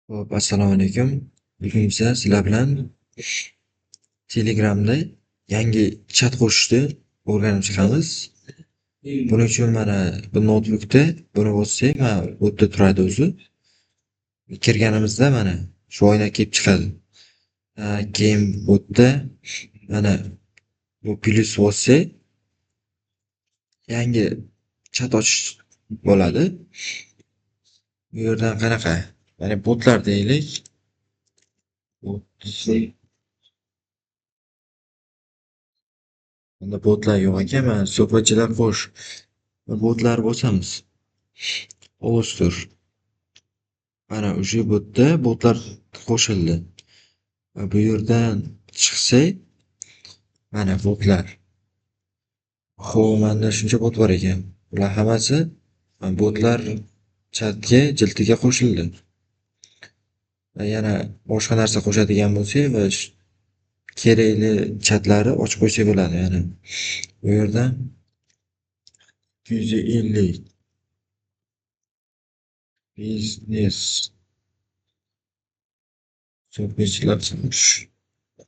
Hop, assalomu alaykum. Bugun esa sizlar bilan Telegramda yangi chat qo'shishni o'rganib chiqamiz. Buning uchun mana bu noutbukda buni bossak, mana bu yerda turadi o'zi. Kirganimizda mana shu oyna kelib chiqadi. Keyin bu yerda mana bu plyus bossak, yangi chat ochish bo'ladi. Bu yerdan qanaqa? Ya'ni botlar deylik. Bunda botlar yo'q ekan, mana suhbatchilar qo'sh. Botlar bosamiz. Olishtir. Mana o'sha botda botlar qo'shildi. Va bu yerdan chiqsak, mana botlar. Xo'p, manda shuncha bot bor ekan. Ular hammasi botlar chatga jiltiga qo'shildi. Va yana boshqa narsa qo'shadigan bo'lsak va kerakli chatlari ochib qo'ysak bo'ladi. Ya'ni bu yerdan 250 biznes so'zlar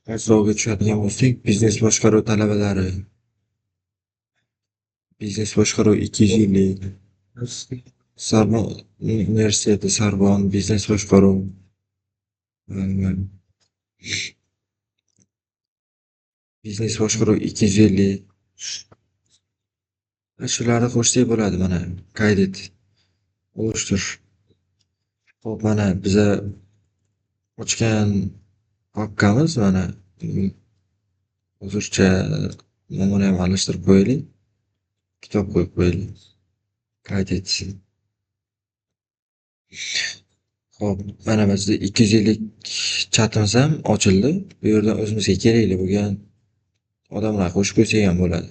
qasrovga tushadigan bo'lsak, biznes boshqaruv talabalari, biznes boshqaruv 250, Sorbon universiteti, Sorbon biznes boshqaruv, biznes boshqaruv 250. Shularni qo'shsak bo'ladi. Mana qayd et, olishtir. Hop, mana biza ochgan papkamiz mana hozircha nomini ham alishtirib qo'yaylik. Kitob qo'yib qo'yaylik. Qayd et. Hop, mana bizda 250 chatimiz ham ochildi. Bu yerdan o'zimizga kerakli bo'lgan odamlar qo'shib qo'ysak ham bo'ladi.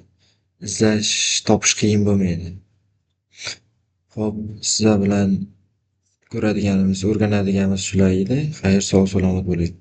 Izlash, topish qiyin bo'lmaydi. Hop, sizlar bilan ko'radiganimiz, o'rganadiganimiz shular edi. Xayr, sog' salomat bo'ling.